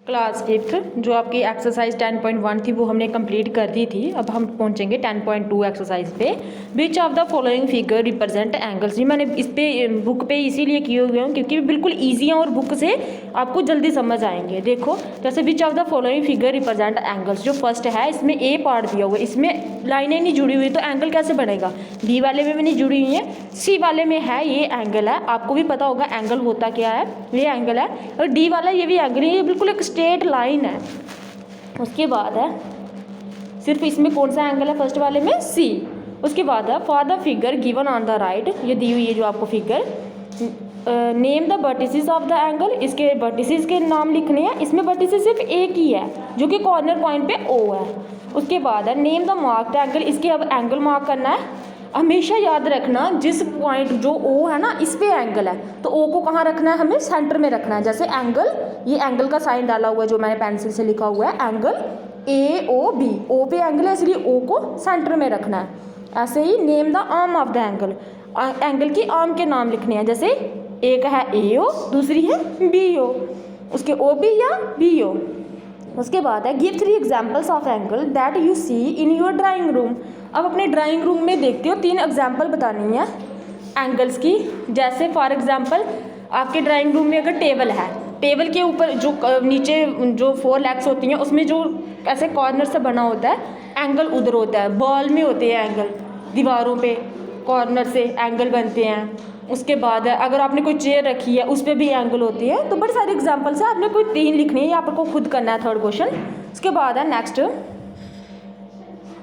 Class fifth जो आपकी exercise 10.1 थी वो हमने कंप्लीट कर दी थी। अब हम पहुंचेंगे 10.2 एक्सरसाइज पे। Which of the following figure represent angles. जी मैंने इस पे बुक पे इसीलिए किए हुए हूँ क्योंकि बिल्कुल ईजी हैं और बुक से आपको जल्दी समझ आएंगे। देखो जैसे विच of the following figure represent angles, जो फर्स्ट है इसमें ए पार्ट दिया हुआ है, इसमें लाइनें नहीं जुड़ी हुई तो एंगल कैसे बनेगा। बी वाले में भी नहीं जुड़ी हुई है, सी वाले में है, ये एंगल है। आपको भी पता होगा एंगल होता क्या है, ये एंगल है। और डी वाला ये भी एंगल है, ये बिल्कुल एक स्ट्रेट लाइन है। उसके बाद है सिर्फ इसमें कौन सा एंगल है, फर्स्ट वाले में सी। उसके बाद है for the figure given on the right, ये दी हुई है जो आपको figure. Name the vertices of the angle, इसके वर्टिसेस के नाम लिखने हैं। इसमें वर्टिसेस सिर्फ एक ही है जो कि कॉर्नर पॉइंट पे ओ है। उसके बाद है नेम द मार्क्ड एंगल, इसके अब एंगल मार्क करना है। हमेशा याद रखना जिस पॉइंट जो ओ है ना इस पे एंगल है तो ओ को कहाँ रखना है, हमें सेंटर में रखना है। जैसे एंगल, ये एंगल का साइन डाला हुआ है जो मैंने पेंसिल से लिखा हुआ है, एंगल ए ओ बी, ओ पे एंगल है इसलिए ओ को सेंटर में रखना है। ऐसे ही name the arm of the angle, angle की आर्म के नाम लिखने हैं। जैसे एक है ए ओ, दूसरी है बी ओ, उसके ओ बी या बी ओ। उसके बाद है give 3 examples of angle that you see in your drawing room. अब अपने ड्राइंग रूम में देखते हो 3 एग्जाम्पल बतानी है एंगल्स की। जैसे फॉर एग्जाम्पल आपके ड्राइंग रूम में अगर टेबल है, टेबल के ऊपर जो नीचे जो 4 लेग्स होती हैं उसमें जो ऐसे कॉर्नर से बना होता है एंगल उधर होता है। बॉल में होते हैं एंगल, दीवारों पे कॉर्नर से एंगल बनते हैं। उसके बाद है अगर आपने कोई चेयर रखी है उस पर भी एंगल होती है। तो बड़े सारे एग्जाम्पल्स है, आपने कोई 3 लिखने हैं, आपको खुद करना है थर्ड क्वेश्चन। उसके बाद है नेक्स्ट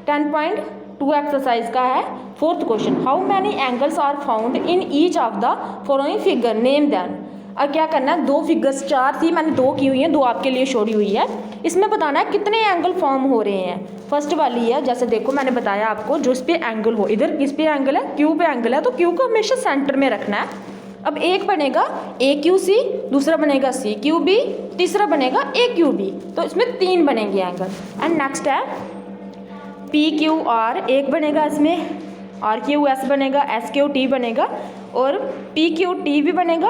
10.2 एक्सरसाइज का है fourth question. How many angles are found in each of the following figure, name them. अब क्या करना है, 2 फिगर्स 4 थी, मैंने 2 की हुई हैं, 2 आपके लिए छोड़ी हुई है। इसमें बताना है कितने एंगल फॉर्म हो रहे हैं। फर्स्ट वाली है, जैसे देखो मैंने बताया आपको जो इस पे एंगल हो, इधर किस पे एंगल है, क्यू पे एंगल है, तो क्यू को हमेशा सेंटर में रखना है। अब एक बनेगा ए क्यू सी, दूसरा बनेगा सी क्यू बी, तीसरा बनेगा ए क्यू बी। तो इसमें 3 बनेंगे एंगल। एंड नेक्स्ट है पी क्यू आर, एक बनेगा इसमें, आर क्यू एस बनेगा, एस क्यू टी बनेगा, और पी क्यू टी भी बनेगा,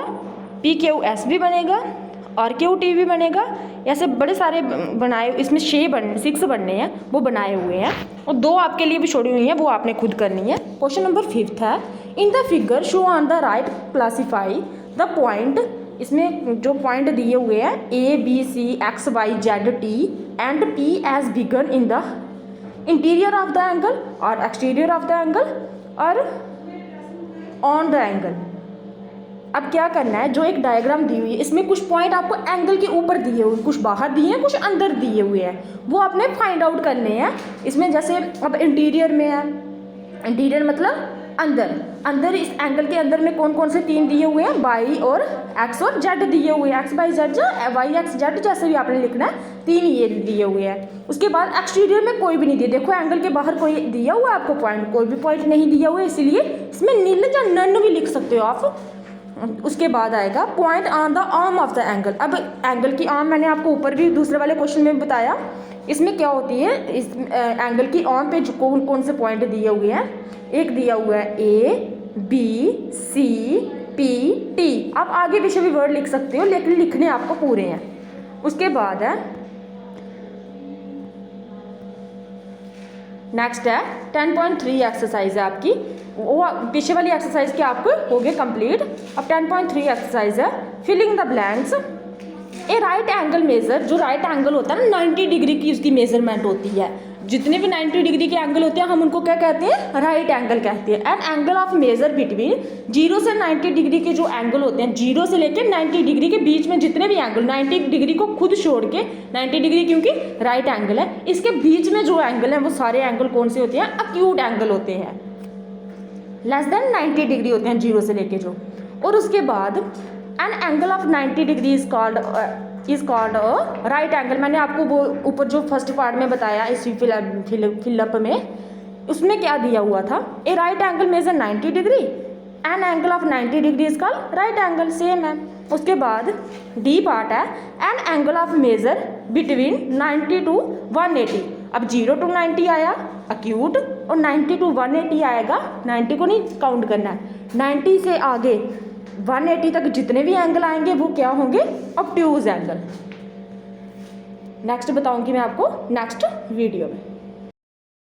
पी क्यू एस भी बनेगा, आर क्यू टी भी बनेगा। ऐसे बड़े सारे बनाए, इसमें 6 बनने हैं, वो बनाए हुए हैं। और 2 आपके लिए भी छोड़ी हुई हैं, वो आपने खुद करनी है। क्वेश्चन नंबर 5 है in the figure show on the right classify the point. इसमें जो पॉइंट दिए हुए हैं A B C X Y Z T and P as begin in the interior of the angle और एक्सटीरियर ऑफ द एंगल और on the angle. अब क्या करना है, जो एक डायग्राम दी हुई है इसमें कुछ पॉइंट आपको एंगल के ऊपर दिए हुए, कुछ बाहर दिए हैं, कुछ अंदर दिए हुए हैं, वो आपने फाइंड आउट करने हैं। इसमें जैसे अब इंटीरियर में है, इंटीरियर मतलब अंदर, अंदर इस एंगल के अंदर में कौन कौन से 3 दिए हुए हैं, वाई और एक्स और जेड दिए हुए हैं, एक्स वाई जेड या वाई एक्स जेड जैसे भी आपने लिखना है, 3 ये दिए हुए हैं। उसके बाद एक्सटीरियर में कोई भी नहीं दिया, देखो एंगल के बाहर कोई दिया हुआ है आपको पॉइंट, कोई भी पॉइंट नहीं दिया हुआ है, इसलिए इसमें नील या नन भी लिख सकते हो आप। उसके बाद आएगा point on the arm of the angle. अब एंगल की आर्म मैंने आपको ऊपर भी दूसरे वाले क्वेश्चन में बताया, इसमें क्या होती है, इस एंगल की आर्म पे कौन कौन से पॉइंट दिए हुए हैं। एक दिया हुआ है A B C P T, आप आगे पीछे भी वर्ड लिख सकते हो लेकिन लिखने आपको पूरे हैं। उसके बाद है नेक्स्ट है 10.3 एक्सरसाइज है आपकी, वो पीछे वाली एक्सरसाइज के आपको हो गए कंप्लीट। अब 10.3 एक्सरसाइज है filling the blanks. A right angle measure, जो राइट एंगल होता है ना 90 डिग्री की उसकी मेजरमेंट होती है। जितने भी 90 डिग्री के एंगल होते हैं हम उनको क्या कहते हैं, राइट एंगल कहते हैं। And angle of measure between 0 से 90 डिग्री के जो एंगल होते हैं, 0 से लेकर 90 डिग्री के बीच में जितने भी एंगल, 90 डिग्री को खुद छोड़ के, 90 डिग्री क्योंकि राइट एंगल है, इसके बीच में जो एंगल है वो सारे एंगल कौन से होते हैं, अक्यूट एंगल होते हैं, लेस देन 90 डिग्री होते हैं 0 से लेके जो। और उसके बाद N angle of 90 degree is called right angle. मैंने आपको वो ऊपर जो फर्स्ट पार्ट में बताया इस फिलअप में, उसमें क्या दिया हुआ था, a right angle measure 90 degree, an angle of 90 degree is called right angle, same है। उसके बाद डी पार्ट है an angle of measure between 90 to 180। अब 0 to 90 आया अक्यूट और 90 to 180 आएगा, 90 को नहीं काउंट करना है, 90 से आगे 180 तक जितने भी एंगल आएंगे वो क्या होंगे, ऑब्ट्यूज एंगल। नेक्स्ट बताऊँगी मैं आपको नेक्स्ट वीडियो में।